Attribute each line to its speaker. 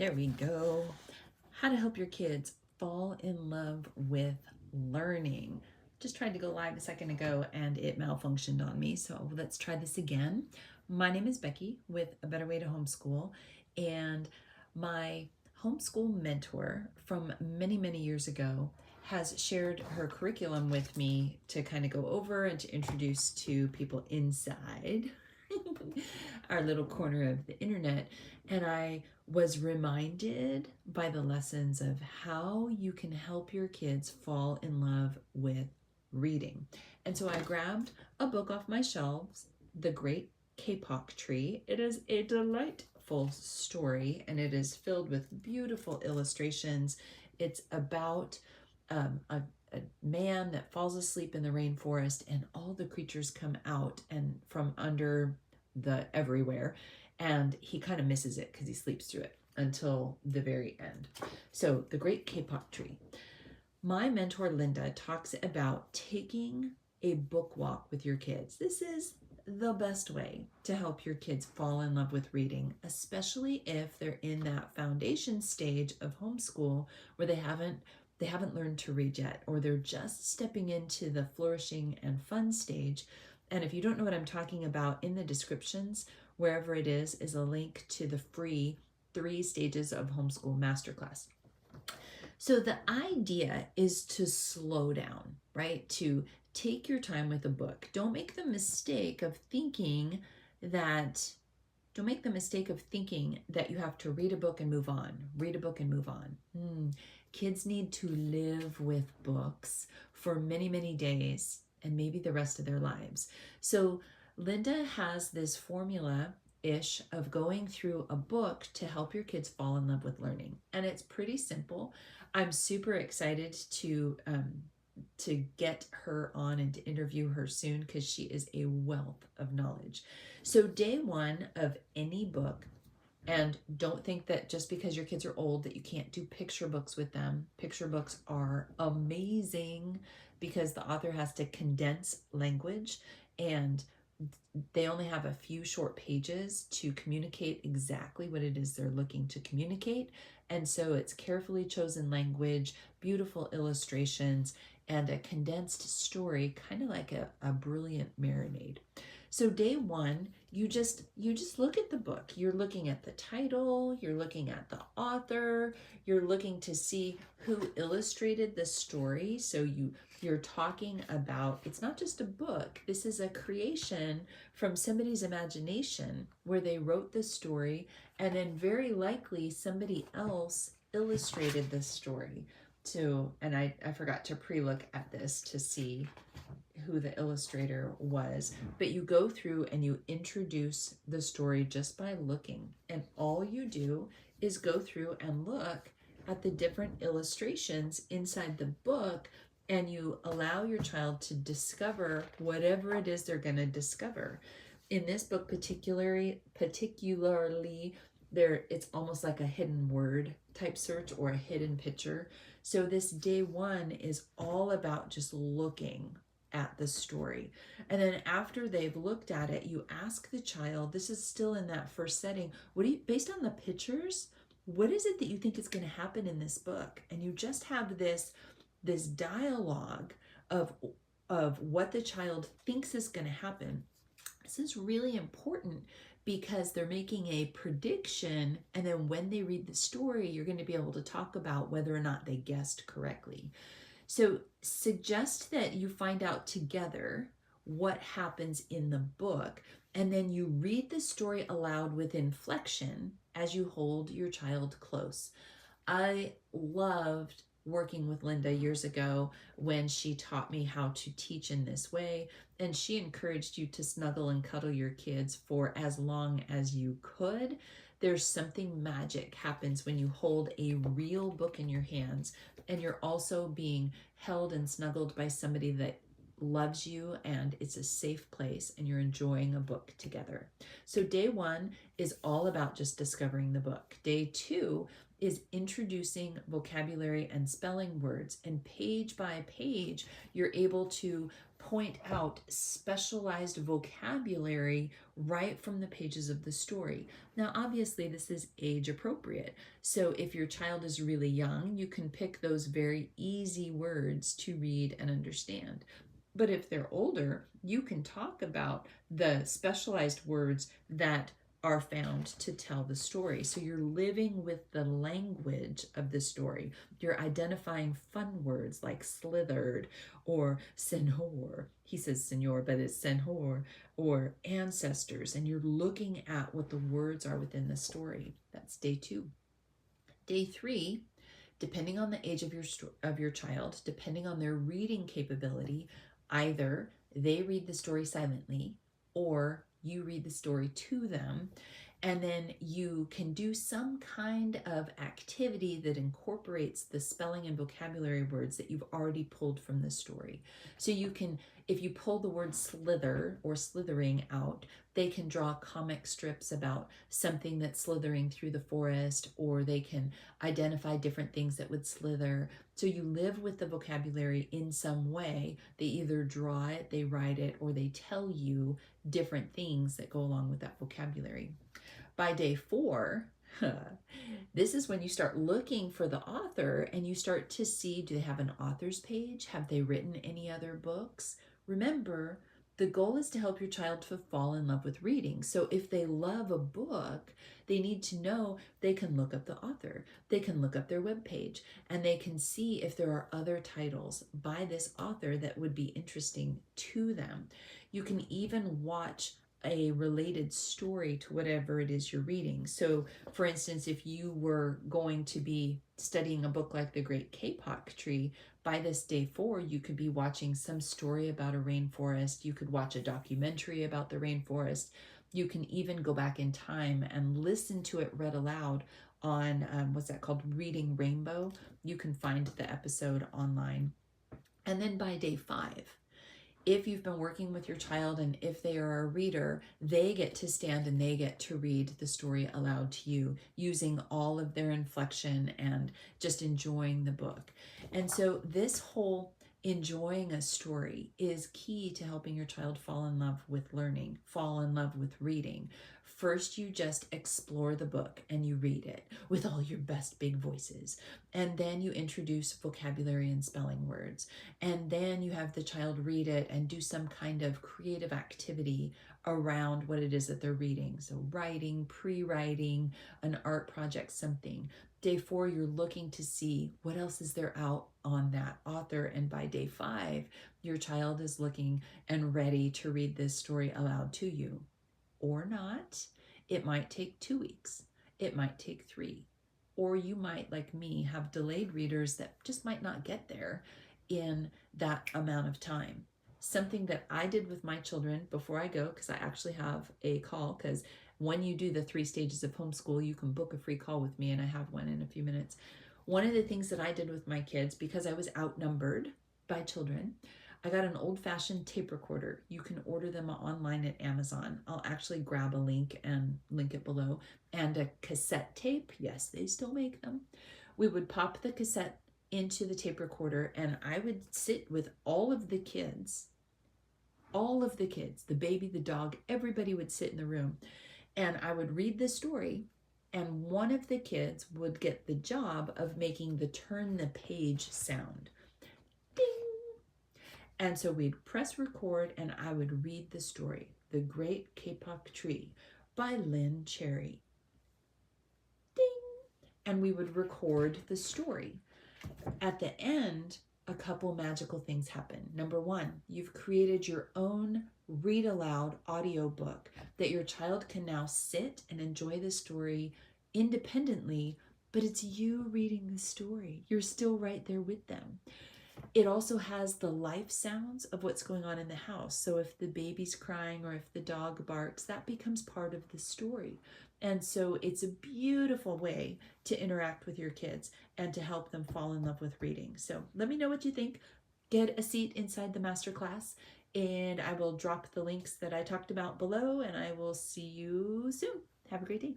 Speaker 1: There we go. How to help your kids fall in love with learning. Just tried to go live a second ago and it malfunctioned on me. So let's try this again. My name is Becky with A Better Way to Homeschool, and my homeschool mentor from many, many years ago has shared her curriculum with me to kind of go over and to introduce to people inside our little corner of the internet. And I was reminded by the lessons of how you can help your kids fall in love with reading. And so I grabbed a book off my shelves, The Great Kapok Tree. It is a delightful story and it is filled with beautiful illustrations. It's about a man that falls asleep in the rainforest and all the creatures come out and from under the everywhere, and he kind of misses it because he sleeps through it until the very end. So The Great Kapok Tree. My mentor Linda talks about taking a book walk with your kids. This is the best way to help your kids fall in love with reading, especially if they're in that foundation stage of homeschool where they haven't learned to read yet, or they're just stepping into the flourishing and fun stage. And if you don't know what I'm talking about, in the descriptions, wherever it is a link to the free 3 Stages of Homeschool Masterclass. So the idea is to slow down, right? To take your time with a book. Don't make the mistake of thinking that you have to read a book and move on. Read a book and move on. Kids need to live with books for many, many days and maybe the rest of their lives. So Linda has this formula-ish of going through a book to help your kids fall in love with learning. And it's pretty simple. I'm super excited to get her on and to interview her soon because she is a wealth of knowledge. So day 1 of any book, and don't think that just because your kids are old that you can't do picture books with them. Picture books are amazing because the author has to condense language and they only have a few short pages to communicate exactly what it is they're looking to communicate. And so it's carefully chosen language, beautiful illustrations, and a condensed story, kind of like a brilliant marinade. So day 1, you just look at the book. You're looking at the title, you're looking at the author, you're looking to see who illustrated the story. So you're talking about, it's not just a book, this is a creation from somebody's imagination where they wrote the story, and then very likely somebody else illustrated this story. So, and I forgot to pre-look at this to see who the illustrator was, but you go through and you introduce the story just by looking, and all you do is go through and look at the different illustrations inside the book, and you allow your child to discover whatever it is they're going to discover. In this book particularly there, it's almost like a hidden word type search or a hidden picture. So this day 1 is all about just looking at the story. And then after they've looked at it, you ask the child, this is still in that first setting, based on the pictures, what is it that you think is going to happen in this book? And you just have this dialogue of what the child thinks is going to happen. This is really important because they're making a prediction, and then when they read the story, you're going to be able to talk about whether or not they guessed correctly. So suggest that you find out together what happens in the book, and then you read the story aloud with inflection as you hold your child close. I loved working with Linda years ago when she taught me how to teach in this way, and she encouraged you to snuggle and cuddle your kids for as long as you could. There's something magic happens when you hold a real book in your hands and you're also being held and snuggled by somebody that loves you and it's a safe place and you're enjoying a book together. So day 1 is all about just discovering the book. Day 2 is introducing vocabulary and spelling words, and page by page you're able to point out specialized vocabulary right from the pages of the story. Now obviously this is age appropriate, so if your child is really young you can pick those very easy words to read and understand. But if they're older, you can talk about the specialized words that are found to tell the story. So you're living with the language of the story. You're identifying fun words like slithered or senhor. He says senor, but it's senhor, or ancestors. And you're looking at what the words are within the story. That's day 2. Day 3, depending on the age of your child, depending on their reading capability, either they read the story silently or you read the story to them, and then you can do some kind of activity that incorporates the spelling and vocabulary words that you've already pulled from the story. So you can, if you pull the word slither or slithering out, they can draw comic strips about something that's slithering through the forest, or they can identify different things that would slither. So you live with the vocabulary in some way. They either draw it, they write it, or they tell you different things that go along with that vocabulary. By day 4, this is when you start looking for the author and you start to see, do they have an author's page? Have they written any other books? Remember, the goal is to help your child to fall in love with reading. So if they love a book, they need to know they can look up the author. They can look up their webpage and they can see if there are other titles by this author that would be interesting to them. You can even watch a related story to whatever it is you're reading. So for instance, if you were going to be studying a book like The Great Kapok Tree, by this day 4, you could be watching some story about a rainforest. You could watch a documentary about the rainforest. You can even go back in time and listen to it read aloud on, what's that called? Reading Rainbow. You can find the episode online. And then by day 5, if you've been working with your child and if they are a reader, they get to stand and they get to read the story aloud to you using all of their inflection and just enjoying the book. And so this whole enjoying a story is key to helping your child fall in love with learning, fall in love with reading. First, you just explore the book and you read it with all your best big voices. And then you introduce vocabulary and spelling words. And then you have the child read it and do some kind of creative activity around what it is that they're reading. So writing, pre-writing, an art project, something. Day 4, you're looking to see what else is there out on that author. And by day 5, your child is looking and ready to read this story aloud to you. Or not. It might take 2 weeks. It might take 3. Or you might, like me, have delayed readers that just might not get there in that amount of time. Something that I did with my children before I go, because I actually have a call, because when you do the 3 stages of homeschool, you can book a free call with me, and I have one in a few minutes. One of the things that I did with my kids, because I was outnumbered by children, I got an old-fashioned tape recorder. You can order them online at Amazon. I'll actually grab a link and link it below. And a cassette tape. Yes, they still make them. We would pop the cassette into the tape recorder and I would sit with all of the kids, the baby, the dog, everybody would sit in the room. And I would read the story and one of the kids would get the job of making the turn the page sound. Ding! And so we'd press record and I would read the story, The Great Kapok Tree by Lynn Cherry. Ding! And we would record the story. At the end, a couple magical things happen. Number 1, you've created your own read aloud audiobook that your child can now sit and enjoy the story independently, but it's you reading the story. You're still right there with them. It also has the life sounds of what's going on in the house. So if the baby's crying or if the dog barks, that becomes part of the story. And so it's a beautiful way to interact with your kids and to help them fall in love with reading. So let me know what you think. get a seat inside the masterclass, and I will drop the links that I talked about below, and I will see you soon. Have a great day.